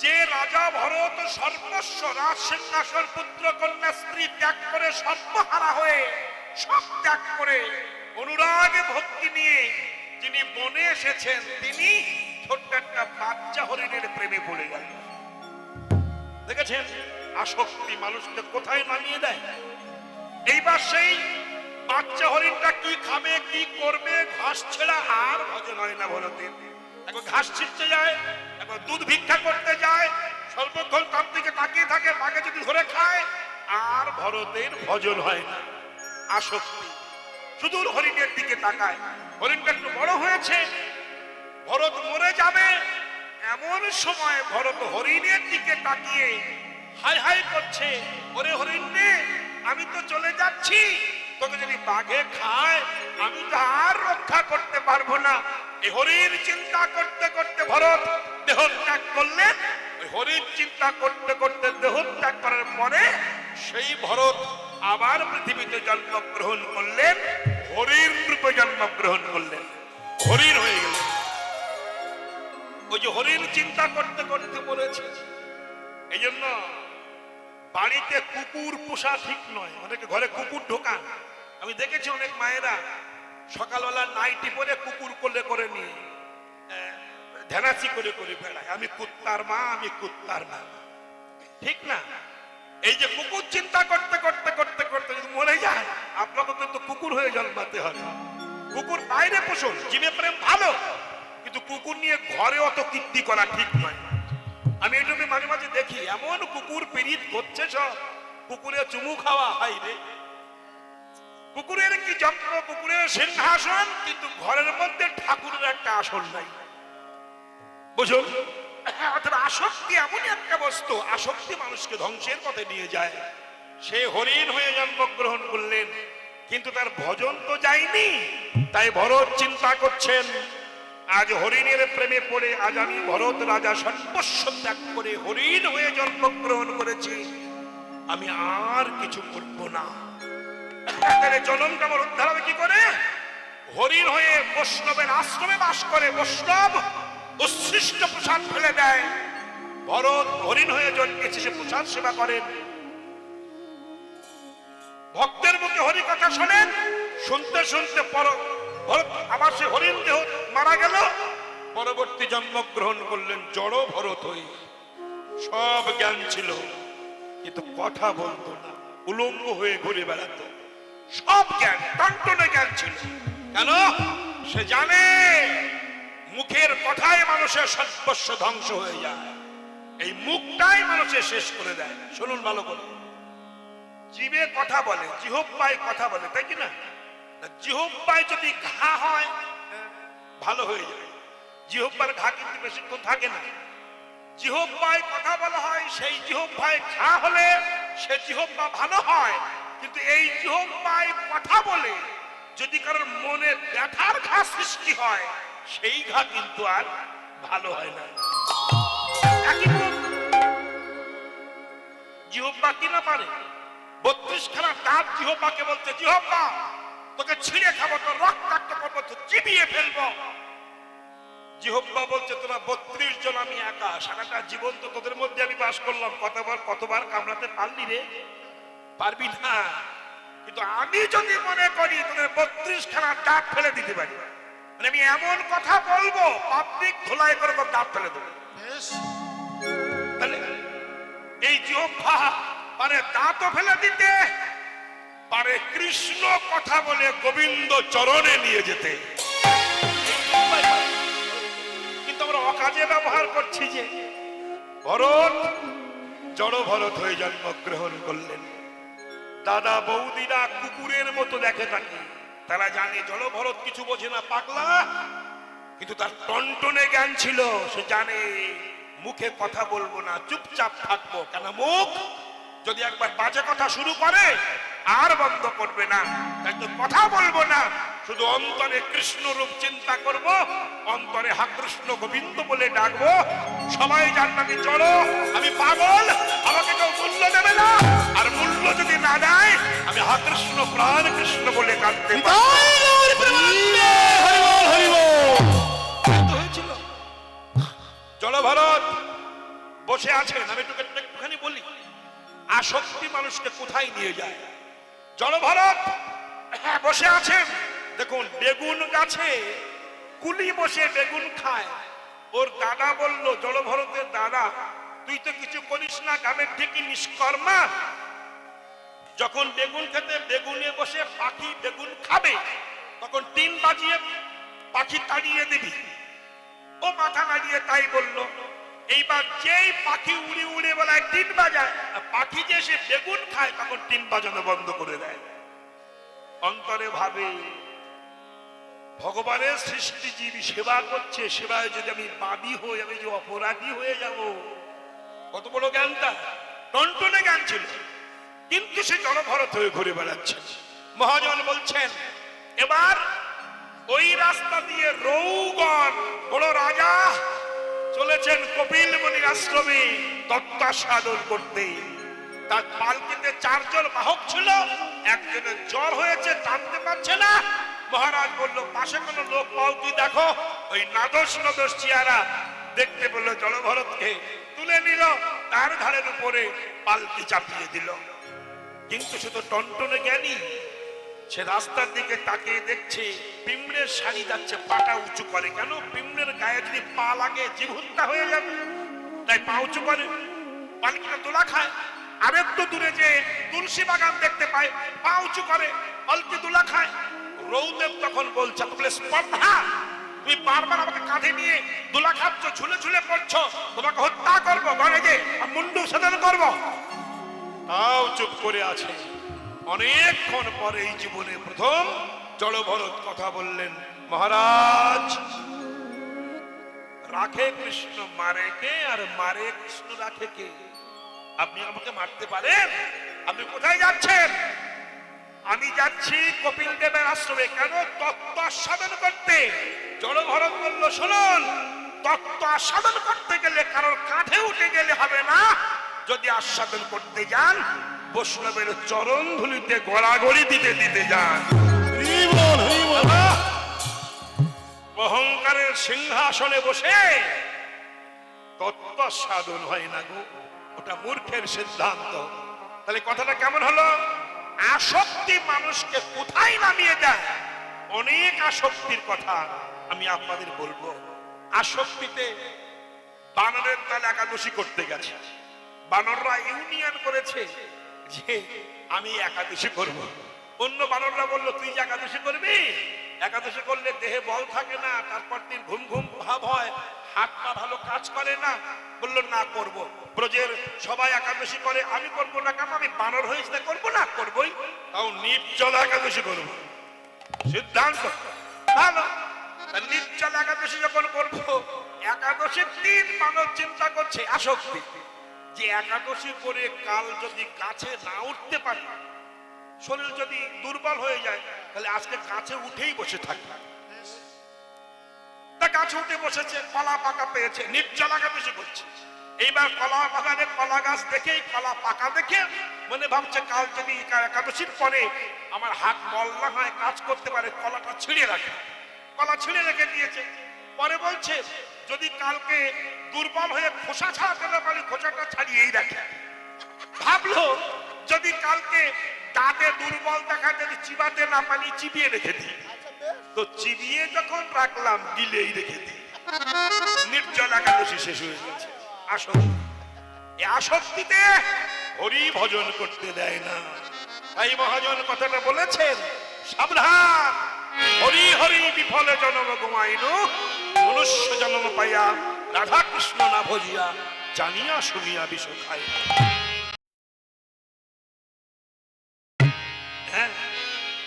যে রাজা ভরত সর্বস্ব, রাজ সিংহাসন, পুত্র কন্যা স্ত্রী ত্যাগ করে, সর্বহারা হয়ে সব ত্যাগ করে অনুরাগে ভক্তি নিয়ে যিনি বনে এসেছেন, তিনি ছোট্ট একটা বাচ্চা হরিণের প্রেমে পড়ে গেল। দেখেছেন আসক্তি মানুষকে কোথায় নামিয়ে দেয়। এইবার সেই বাচ্চা হরিণটা কি খাবে, কি করবে, ঘাস ছেড়া আর ভজন হয় না ভরতের। একবার ঘাস ছিটতে যায়, একবার দুধ ভিক্ষা করতে যায়, সর্বক্ষণ তার দিকে তাকিয়ে থাকে, বাঘে যদি ধরে খায়, আর ভরতের ভজন হয় না। আসক্তি। সুদূর হরিণের দিকে তাকায়। হরিণটা একটু বড় হয়েছে, ভরত মরে যাবে, এমন সময় ভরত হরিণের দিকে তাকিয়ে হাই হাই করছে, ওরে হরিণ রে, আমি তো চলে যাচ্ছি, তোকে যদি বাঘে খায় আমি তো আর রক্ষা করতে পারবো না। এই হরিণ চিন্তা করতে করতে ভরত দেহত্যাগ করলেন। ওই হরিণ চিন্তা করতে করতে দেহত্যাগ করার পরে সেই ভরত আবার পৃথিবীতে জন্মগ্রহণ করলেন, হরিণ রূপে জন্মগ্রহণ করলেন, হরিণ হয়ে গেলেন। ওই যে হরিণ চিন্তা করতে করতে বলেছে, এই জন্য বাড়িতে কুকুর পোষা ঠিক নয়। অনেকে ঘরে কুকুর ঢোকান, আমি দেখেছি অনেক মায়েরা সকালবেলা নাইটি পরে কুকুর কোলে করে নিয়ে ধ্যানাচি করে করে বেড়ায়, আমি কুত্তার মা, আমি কুত্তার মা। ঠিক না? এই যে কুকুর চিন্তা করতে করতে করতে করতে যদি মরে যায়, আপনাকে কিন্তু কুকুর হয়ে জন্মাতে হবে। কুকুর বাইরে পোষণ, জীবে প্রেম ভালো, কিন্তু কুকুর নিয়ে ঘরে অত কীর্তি করা ঠিক নয়। আমি এইটুকু মাঝে মাঝে দেখি এমন কুকুর পীড়িত করছে, সব কুকুরে চুমু খাওয়া হয় রে। কুকুরের কি যন্ত্র, কুকুরের সিংহাসন, কিন্তু ঘরের মধ্যে ঠাকুরের একটা আসন নাই। বুঝুন, অর্থাৎ আসক্তি এমনই একটা বস্তু, আসক্তি মানুষকে ধ্বংসের পথে নিয়ে যায়। সে হরিণ হয়ে জন্মগ্রহণ করলেন, কিন্তু তার ভজন তো যায়নি। তাই ভরত চিন্তা করছেন, আজ হরিণের প্রেমে পড়ে আজ আমি ভরত রাজা সর্বস্ব ত্যাগ করে হরিণ হয়ে জন্মগ্রহণ করেছি, আমি আর কিছু করব না। জনমটা আমার উদ্ধার হবে কি করে? হরিণ হয়ে বৈষ্ণবের আশ্রমে বাস করে, বৈষ্ণব উচ্ছিষ্ট প্রসাদ ফেলে দেয়। ভরত হরিণ হয়ে জন্মেছে, সে প্রসাদ সেবা করেন, ভক্তের মুখে হরি কথা শোনেন, শুনতে শুনতে ভরত আবার সে হরিণ দেহ মারা গেল, পরবর্তী জন্মগ্রহণ করলেন জড় ভরত হয়ে। সব জ্ঞান ছিল, কিন্তু কথা বলতো না, উলঙ্গ হয়ে ঘুরে বেড়াতো। সব জ্ঞান, টনটনে জ্ঞান ছিল। কেন? সে জানে মুখের কথায় মানুষের সর্বস্ব ধ্বংস হয়ে যায়, এই মুখটাই মানুষের শেষ করে দেয়। শুনুন ভালো করে, জিভে কথা বলে, জিহ্বায় কথা বলে, তাই কি না? জিহ্বায় যদি ঘা হয় ভালো হয়ে যায়, জিহ্বার ঘা কিন্তু বেশিক্ষণ থাকে না। জিহ্বায় কথা বলা হয়, সেই জিহ্বায় ঘা হলে সে জিহ্বা ভালো হয়, কিন্তু এই জিহ্বায় কথা বলে যদি কারোর মনে ব্যথার ঘা সৃষ্টি হয়, সেই ঘা কিন্তু আর ভালো হয় না। জিহ্বা কি না পারে? 32 খানা দাঁত জিহ্বাকে বলছে, জিহ্বা তোকে ছিঁড়ে খাবো, তোর রক্তাক্ত করবো, তো চিবিয়ে ফেলবো। জিহ্বা বলছে, তোরা 32 জন, আমি একা, সারাটা জীবন তো তোদের মধ্যে আমি বাস করলাম, কতবার কামড়াতে পারলি রে? পারবি না। কিন্তু আমি যদি মনে করি তোদের 32 খানা দাঁত ফেলে দিতে পারি, মানে আমি এমন কথা বলবো পাবলিক ধুলাই করে তোর দাঁত ফেলে দেবো। তাহলে এই জিহ্বা পারে দাঁতও ফেলে দিতে পারে, কৃষ্ণ কথা বলে গোবিন্দ চরণে নিয়ে যেতে। কিন্তু আমরা অকাজে ব্যবহার করছি। যে ভরত জড় ভরত হয়ে জন্মগ্রহণ করলেন। দাদা বৌদিরা কুকুরের মতো দেখে থাকে, তারা জানে জড় ভরত কিছু বোঝে না, পাগলা, কিন্তু তার টনটনে জ্ঞান ছিল। সে জানে মুখে কথা বলবো না, চুপচাপ থাকবো। কেন? মুখ যদি একবার বাজে কথা শুরু করে আর বন্ধ করবে না। তাই তো কথা বলবো না, শুধু অন্তরে কৃষ্ণ রূপ চিন্তা করব, অন্তরে হা কৃষ্ণ গোবিন্দ বলে ডাকবো। সবাই জানবে আমি জড়, আমি পাগল, আমাকে কেউ মূল্য দেবে না, আর মূল্য যদি না দেয় আমি হা কৃষ্ণ প্রাণ কৃষ্ণ বলে কাঁদতে হয়েছিল। জড় ভরত বসে আছেন, আমি একটুখানি বলি আসক্তি মানুষকে কোথায় নিয়ে যায়। জড় ভরত বসে আছেন, দেখুন বেগুন গাছে কুলি বসে বেগুন খায়। ওর দাদা বলল, জড় ভরতের দাদা, তুই তো কিছু করিস না, গ্রামের থেকে নিষ্কর্মা। যখন বেগুন খেতে বেগুনে বসে পাখি বেগুন খাবে, তখন 3 বাজিয়ে পাখি তাড়িয়ে দিবি। ও মাথা নাড়িয়ে তাই বলল। এইবার যেই পাখি উড়ে উড়ে বেলায় 3 বাজায়, পাখি যে সে বেগুন খায়, তখন 3 বাজানো বন্ধ করে দেয়। অন্তরে ভাবে ভগবানের সৃষ্টি জীব সেবা করছে, সেবায় যদি আমি বাদী হই, আমি যে অপরাধী হয়ে যাব। কত বড় জ্ঞানটা, টনটনে জ্ঞান ছিল, কিন্তু সে জলভরত হয়ে ঘুরে বেড়াচ্ছে। মহাজন বলছেন এবার ওই রাস্তা দিয়ে রৌগণ বড় রাজা চলেছেন কপিল মুনির আশ্রমে তত্ত্বাস্বাদন করতে। তার পালকিতে 4 জন বাহক ছিল, একজনের জ্বর হয়েছে, টানতে পারছে না। মহারাজ বলল পাশে কোন লোক পাও কি দেখো। ওই নাদোষ নদোষ চেহারা দেখতে বলল জলভরতকে তুলে নিল, তার ঘাড়ের উপরে পালকি চাপিয়ে দিল। কিন্তু সে তো টনটনে জ্ঞানী, সে রাস্তার দিকে তাকিয়ে দেখছে পিঁমড়ের শাড়ি যাচ্ছে, পাটা উঁচু করে। কেন? পিঁমড়ের গায়ে যদি পা লাগে জীবনটা হয়ে যাবে, তাই পা উঁচু করে, পালকিটা তোলা খায়। আরেকটু দূরে যে তুলসী বাগান দেখতে পায়, পা উঁচু করে, পালকি তোলা খায়। রৌদেব তখন বলছে বলে স্পর্ধা, তুমি বারবার আমাকে কাঁধে নিয়ে দোলা খাচ্ছ, ঝুলে ঝুলে পড়ছো, তোমাকে হত্যা করবো, ঘরে যে মুন্ডু সেদন করবো। তাও চুপ করে আছে। অনেকক্ষণ পরে এই জীবনে প্রথম জলভরত কথা বললেন, মহারাজ রাখে কৃষ্ণ মারে কে, আর মারে কৃষ্ণ রাখে কে? আপনি আমাকে মারতে পারেন? আপনি কোথায় যাচ্ছেন? আমি যাচ্ছি কপিল দেবের আশ্রমে। কেন? তত্ত্ব আস্বাদন করতে। জলভরত বলল শুনুন, তত্ত্ব আস্বাদন করতে গেলে কারোর কাঁধে উঠে গেলে হবে না। যদি আস্বাদন করতে যান বৈষ্ণবের চরণ ধুলিতে গড়াগড়ি দিতে দিতে যান। অহংকারের সিংহাসনে বসে তত্ত্ব সাধন হয় না গো, ওটা মূর্খের সিদ্ধান্ত। তাহলে কথাটা কেমন হলো? আসক্তি মানুষকে কোথায় নামিয়ে দেয়? অনেক আসক্তির কথা আমি আপনাদের বলবো। আসক্তিতে বানরের তাল একাদশী করতে গেছে, বানররা ইউনিয়ন করেছে যে আমি একাদশী করব। অন্য বানররা বলল তুই যে একাদশী করবি, একাদশী করলে দেহে বল থাকে না, তারপর দিন ঘুম ঘুম ভাব হয়, হাত পা ভালো কাজ করে না। বলল না করব। ব্রজের সবাই একাদশী করে, আমি করবো না কেন? আমি বানর হয়েছি না, করবো না? করবোই। তাও নির্জল একাদশী করবো, সিদ্ধান্ত ভালো। নির্জল একাদশী যখন করবো, একাদশীর 3 বানর চিন্তা করছে আসক্তি, যে একাদশী করে কাল যদি কাছে না উঠতে পারি, শরীর যদি দুর্বল হয়ে যায়, তাহলে আজকে কাছে উঠেই বসে থাকবে। তা কাছে উঠে বসেছে, কলা পাকা পেয়েছে, নির্জল একাদশী করছে। এইবার কলা বাগানে কলা গাছ দেখে, কলা পাকা দেখে মনে ভাবছে কাল যদি একাদশীর পরে আমার হাত বল না হয়, কাজ করতে পারে, কলাটা ছিঁড়ে রাখে। কলা ছিঁড়ে রেখে দিয়েছে। পরে বলছে যদি কালকে দুর্বল হয়ে খোসা ছাড়াতে না পারি, খোসাটা ছাড়িয়েই রাখে। ভাবলো যদি কালকে দাঁতে দুর্বল দেখা, যদি চিবাতে না পারি চিবিয়ে রেখে দিই। তো চিবিয়ে যখন রাখলাম, গিলেই রেখে দিই। নির্জল একাদশী শেষ হয়ে গেছে। আসক্তিতে হরি ভজন করতে দেয় না। তাই মহাজন কথাটা বলেছেন, সাবধান, হরি হরি বিফলে জন্ম গোমাইনু, মনুষ্য জন্ম পাইয়া রাধা কৃষ্ণ না ভজিয়া, জানিয়া শুনিয়া বিষ খাই। হ্যাঁ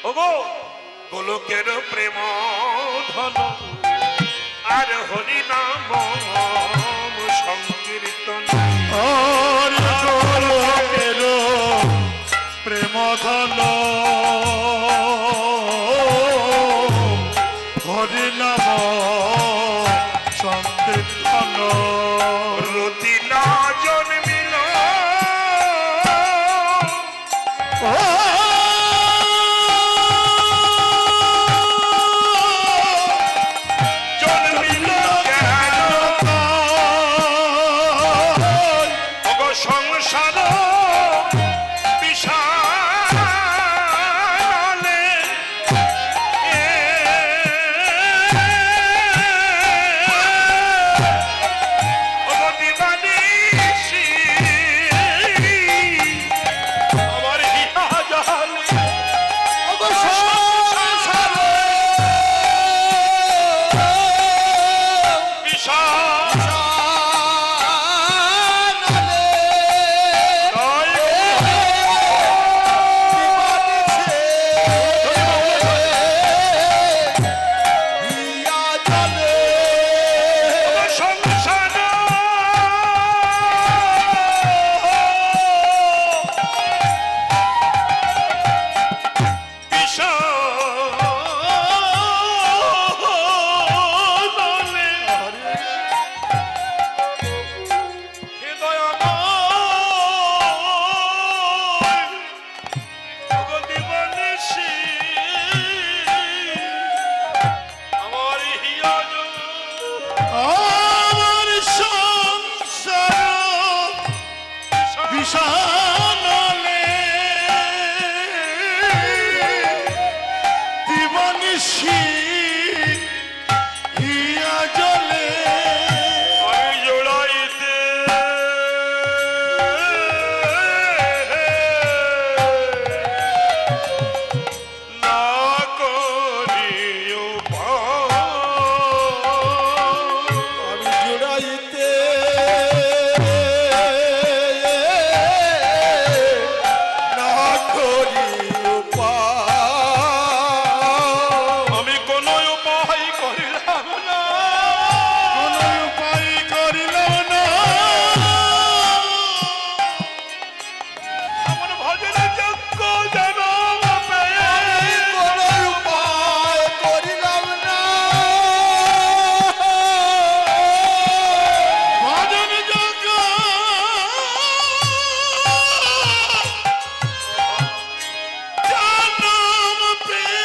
ওগো, গোলকের প্রেম ধন আর হরি নাম সংকীর্তন। গোলকের প্রেম ধন হরি নাম সংকীর্তন। রতি না জন্মিল সংসার বিষালে, দিবানিশি শ্মশানলে দিবানিশি হিয়া জলে আমি জোড়াইতে না করি আমি জোড়াইতে না করি উপায়। আমি কোনো উপায় করিলাম না কোনো উপায় করিল না আমার ভজনের যোগ্য যেন পেয়ে কোনো উপায় করিলাম না। ভজন যোগ্য জনম পেয়ে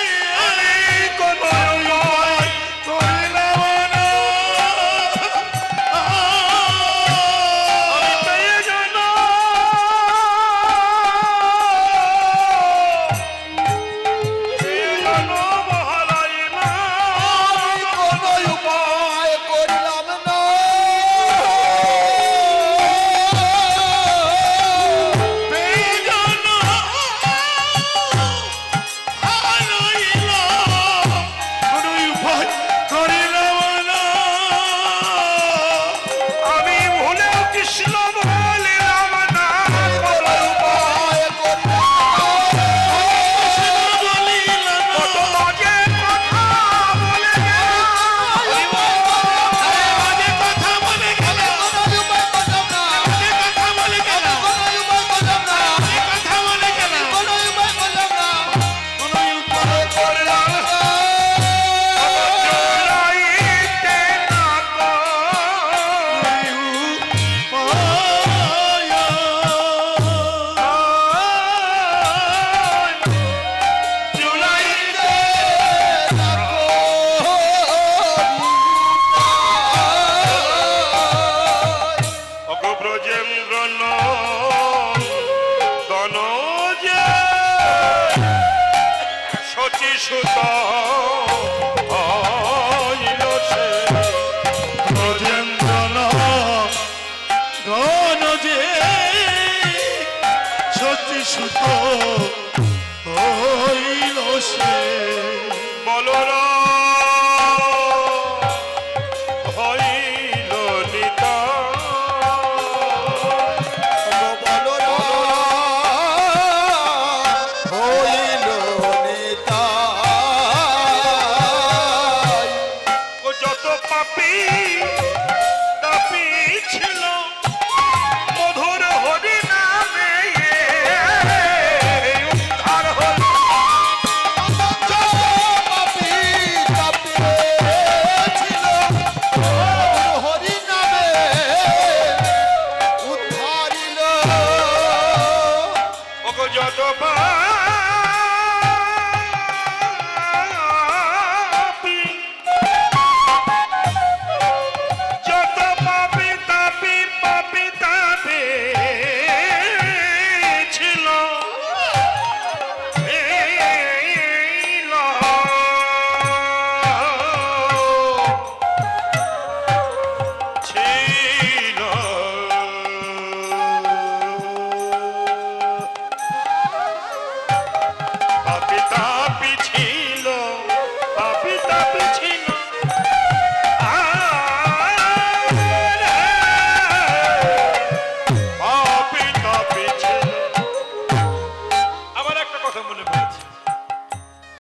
আমি কোনো উপায় করিলাম না আমি পেয়ে যেন মহারাই না আমি কোনো উপায় করিলাম না। বেজন হারাইল কোনো উপায় করিলাম না আমি ভুলেও কৃষ্ণ বলিলাম না কোনো উপায় করিলাম না। বলিলাম কত বাজে কথা বলে বাজে কথা বলে গেল কোনো উপায় করলাম না। বাজে কথা বলে গেল কোনো উপায় করলাম না। বাজে কথা বলে গেল কোনো উপায় করলাম না। কোনো উপায় করলাম জোড়াইতে না জোড়াইতে অগ ব্রজেন্দ্র নন্দন যে শচী সুত হইল সে ব্রজেন্দ্র গণ যে সত্যি সুত হইল সে বলরা হইল নিতা হইল নেতা ও যত পাপি তাপি ছিল মধুর হরি নামে উদ্ধার হল পাপি ছিল হরি নামে উদ্ধারিল ওগো যত পাপি যত পাপি তাপি ছিল এইল ছিল পাপি তাপি ছিল